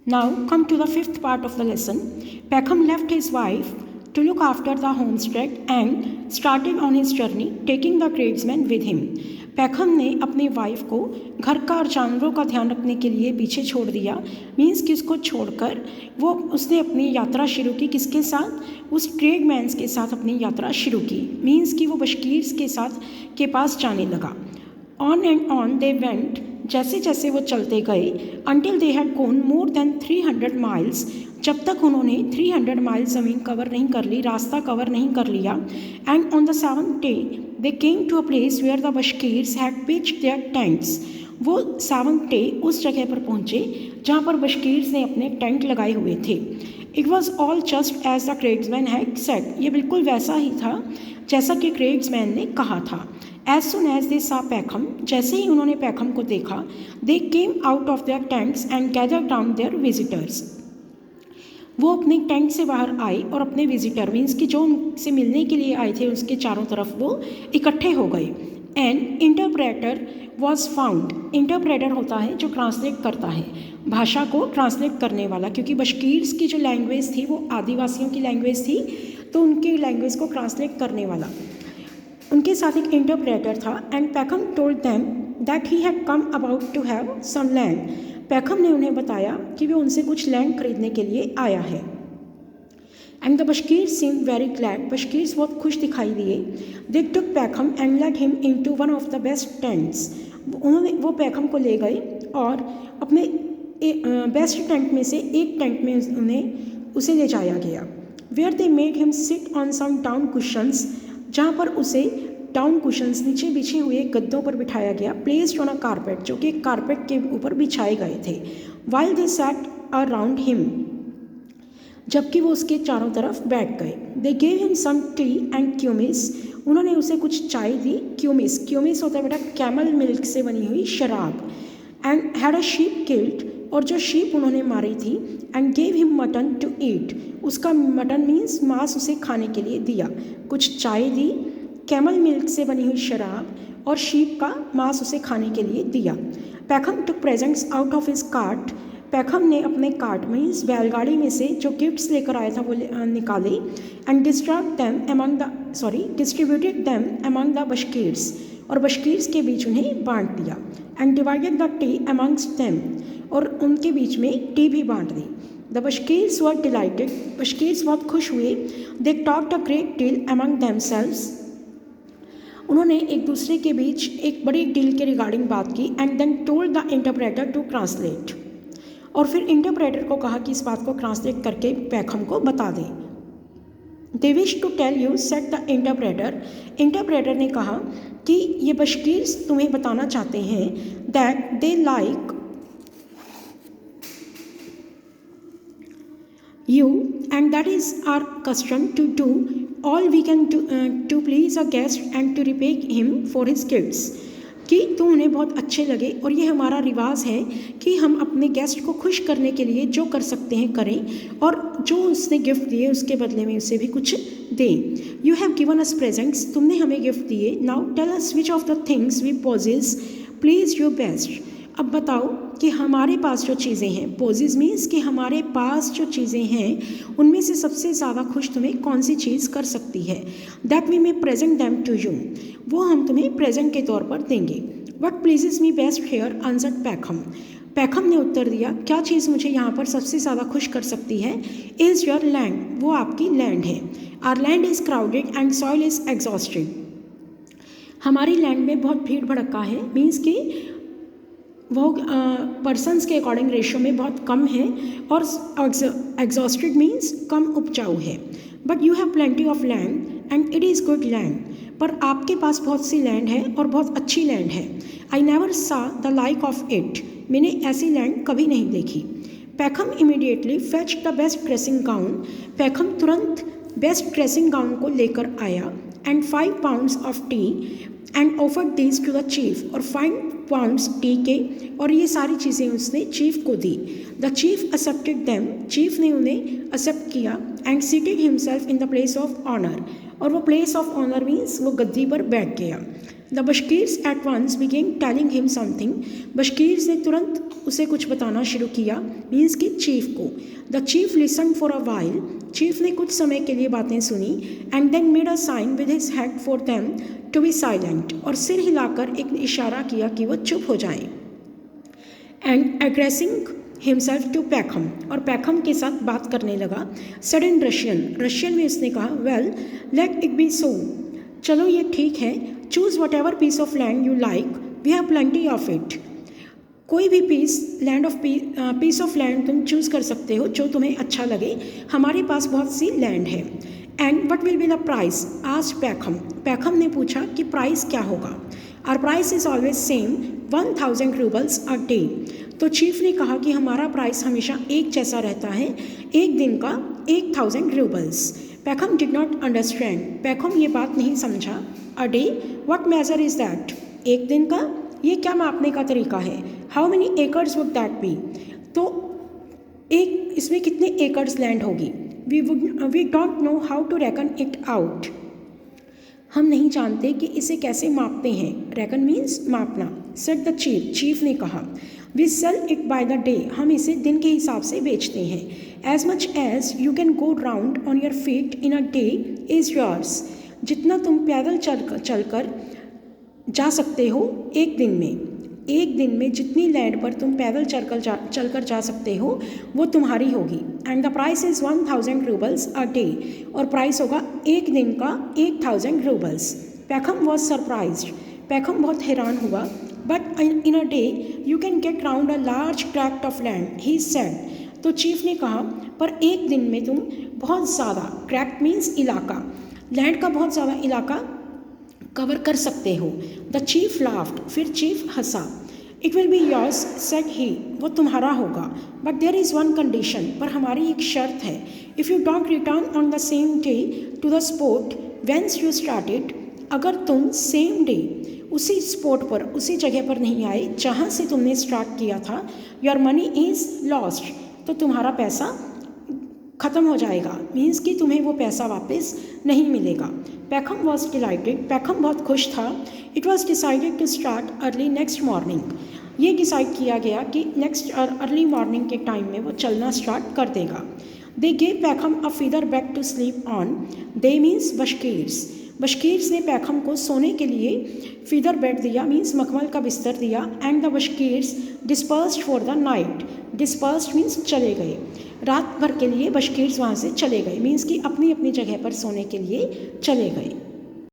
Now, come to the fifth part of the lesson. Peckham left his wife to look after the homestead and started on his journey, taking the tradesmen with him. पैखम ने अपनी wife को घर का और जानवरों का ध्यान रखने के लिए पीछे छोड़ दिया, मीन्स कि उसको छोड़कर उसने अपनी यात्रा शुरू की। किसके साथ? उस ट्रेडमैन्स के साथ अपनी यात्रा शुरू की, मीन्स कि वो बशकीर्स के साथ के पास जाने लगा। On and on they went, जैसे जैसे वो चलते गए, until they had gone more than 300 miles, जब तक उन्होंने 300 माइल्स ज़मीन कवर नहीं कर ली, रास्ता कवर नहीं कर लिया। And on the 7th day they came to a place where the Bashkirs had pitched their tents. वो 7th डे उस जगह पर पहुँचे जहाँ पर बशकीर्स ने अपने टेंट लगाए हुए थे। It was all just as the tradesman had said, ये बिल्कुल वैसा ही था जैसा कि ट्रेड्समैन ने कहा था। एज सुन एज दे सा पैखम, जैसे ही उन्होंने पैखम को देखा, they came out of their tents and gathered down their visitors. वो अपने टेंट से बाहर आए और अपने विजिटर, मीन्स कि जो उनसे मिलने के लिए आए थे, उसके चारों तरफ वो इकट्ठे हो गए। And interpreter was found, interpreter होता है जो ट्रांसलेट करता है, भाषा को ट्रांसलेट करने वाला, क्योंकि बशकीर्स की जो लैंग्वेज थी वो आदिवासियों की लैंग्वेज थी, तो उनकी लैंग्वेज को ट्रांसलेट करने वाला उनके साथ एक इंटरप्रेटर था। And Pahom told them that he had come about to have some land, Pahom ने उन्हें बताया कि वो उनसे कुछ लैंड खरीदने के लिए आया है। And the Bashkirs seemed very glad, Bashkirs बहुत खुश दिखाई दिए। They took Pahom and led him into one of the best tents, वो पैखम को ले गए और अपने बेस्ट टेंट में से एक टेंट में उसे ले जाया गया। Where they made him sit on some down cushions, जहाँ पर उसे डाउन कुशंस, नीचे बिछे हुए गद्दों पर बिठाया गया। प्लेस्ड ऑन अ कारपेट, जो कि कारपेट के ऊपर बिछाए गए थे। While they sat around him, जबकि वो उसके चारों तरफ बैठ गए। They gave him some tea and kumiss, उन्होंने उसे कुछ चाय दी। क्यूमिस, क्यूमिस होता है बेटा कैमल मिल्क से बनी हुई शराब। And had a sheep killed, और जो शीप उन्होंने मारी थी। And gave him mutton to eat, उसका मटन मीन्स मांस उसे खाने के लिए दिया। कुछ चाय दी, कैमल मिल्क से बनी हुई शराब और शीप का मांस उसे खाने के लिए दिया। Pahom took presents out of his cart, Pahom ने अपने कार्ट मीन्स बैलगाड़ी में से जो गिफ्ट्स लेकर आया था वो निकाले। And distributed them among the Bashkirs, और बशकीर्स के बीच उन्हें बांट दिया। And divided the tea amongst them, और उनके बीच में टी भी बांट दी। द बशकीर्स वर डिलाइटेड, बशकीर्स बहुत खुश हुए। They talked a great deal among themselves, उन्होंने एक दूसरे के बीच एक बड़ी डील के रिगार्डिंग बात की। And then told the interpreter to translate, और फिर इंटरप्रेटर को कहा कि इस बात को ट्रांसलेट करके पैखम को बता दें। They wish to tell you, said the interpreter, interpreter ने कहा कि ये बशकीर्स तुम्हें बताना चाहते हैं that they like you, and that is our custom to do all we can do to please a guest and to repay him for his gifts, कि तुम उन्हें बहुत अच्छे लगे और ये हमारा रिवाज है कि हम अपने गेस्ट को खुश करने के लिए जो कर सकते हैं करें, और जो उसने गिफ्ट दिए उसके बदले में उसे भी कुछ दें। You have given us presents, तुमने हमें गिफ्ट दिए। Now tell us which of the things we possess please your best, अब बताओ कि हमारे पास जो चीज़ें हैं, पोजेस मीन्स कि हमारे पास जो चीज़ें हैं उनमें से सबसे ज़्यादा खुश तुम्हें कौन सी चीज़ कर सकती है। That we may present them to you, वो हम तुम्हें प्रेजेंट के तौर पर देंगे। What pleases me best here answered Pahom, Pahom ने उत्तर दिया, क्या चीज़ मुझे यहाँ पर सबसे ज़्यादा खुश कर सकती है। इज़ योर लैंड, वो आपकी लैंड है। Our land is crowded and soil is exhausted, हमारी लैंड में बहुत भीड़ भड़का है, मीन्स कि वो पर्सनस के अकॉर्डिंग रेशियो में बहुत कम है, और एग्जॉस्टेड मीन्स कम उपजाऊ है। But you have plenty of land and it is good land, पर आपके पास बहुत सी लैंड है और बहुत अच्छी लैंड है। I never saw the like of it, मैंने ऐसी लैंड कभी नहीं देखी। Pahom immediately fetch the best dressing gown, Pahom तुरंत बेस्ट ड्रेसिंग गाउन को लेकर आया। And 5 pounds of tea and offered this to the chief, और 5 pounds टी के, और ये सारी चीज़ें उसने चीफ को दी। The chief accepted them, chief ने उन्हें एक्सेप्ट किया। And seated himself in the place of honour, और वो प्लेस ऑफ ऑनर मीन्स वो गद्दी पर बैठ गया। The Bashkirs at once began telling him something, Bashkirs ने तुरंत उसे कुछ बताना शुरू किया, मीन्स कि चीफ को। The chief listen for a while, chief ने कुछ समय के लिए बातें सुनी, and then made a sign with his head for them to be silent, और सिर हिलाकर एक इशारा किया कि वो चुप हो जाएं। एंड एड्रेसिंग हिमसेल्फ टू पैखम, और पैखम के साथ बात करने लगा। सेड इन रशियन में उसने कहा, well let it be so, चलो ये ठीक है, choose whatever piece of land you like, we have plenty of it, कोई भी पीस ऑफ लैंड तुम चूज़ कर सकते हो जो तुम्हें अच्छा लगे, हमारे पास बहुत सी लैंड है। And what will be the price, asked Pahom, Pahom ने पूछा कि प्राइस क्या होगा। Our price is always same 1000 roubles a day, तो चीफ ने कहा कि हमारा प्राइस हमेशा एक जैसा रहता है, एक दिन का 1000 roubles. Pahom did not understand, Pahom ये बात नहीं समझा। A day, what measure is that, एक दिन का ये क्या मापने का तरीका है। How many acres would that be, तो एक इसमें कितने एकर्स लैंड होगी। We don't know how to reckon it out, हम नहीं जानते कि इसे कैसे मापते हैं। रेकन मीन्स मापना। सेड द चीफ, चीफ ने कहा, we sell it by the day, हम इसे दिन के हिसाब से बेचते हैं। As much as you can go round on your feet in a day is yours, जितना तुम पैदल चलकर जा सकते हो एक दिन में जितनी लैंड पर तुम पैदल चलकर जा सकते हो वो तुम्हारी होगी। And the price is 1000 roubles a day, और प्राइस होगा एक दिन का 1000 रूबल्स। पैखम वॉज सरप्राइज्ड, पैखम बहुत हैरान हुआ। But in a day you can get round a large tract of land, he said, तो चीफ ने कहा, पर एक दिन में तुम बहुत ज़्यादा, ट्रैक्ट मीन्स इलाका, लैंड का बहुत ज़्यादा इलाका कवर कर सकते हो। द चीफ लाफ्ड, फिर चीफ हंसा। It will be yours said he, वो तुम्हारा होगा। But there is one condition, पर हमारी एक शर्त है। If you don't return on the same day to the spot whence you started, अगर तुम सेम डे उसी स्पॉट पर, उसी जगह पर नहीं आए जहाँ से तुमने स्टार्ट किया था, योर मनी इज़ लॉस्ट, तो तुम्हारा पैसा ख़त्म हो जाएगा, मीन्स कि तुम्हें वो पैसा वापस नहीं मिलेगा। पैखम वॉज डिलाइटेड, पैखम बहुत खुश था। It was decided to start early next morning, ये डिसाइड किया गया कि नेक्स्ट अर्ली मॉर्निंग के टाइम में वो चलना स्टार्ट कर देगा। They gave Pahom a feather bed to sleep on, they means Bashkirs, Bashkirs ने पैखम को सोने के लिए फीदर बेड दिया, मीन्स मखमल का बिस्तर दिया। And the Bashkirs dispersed for the night, dispersed means चले गए, रात भर के लिए बशकीर्स वहाँ से चले गए, मीन्स कि अपनी अपनी जगह पर सोने के लिए चले गए।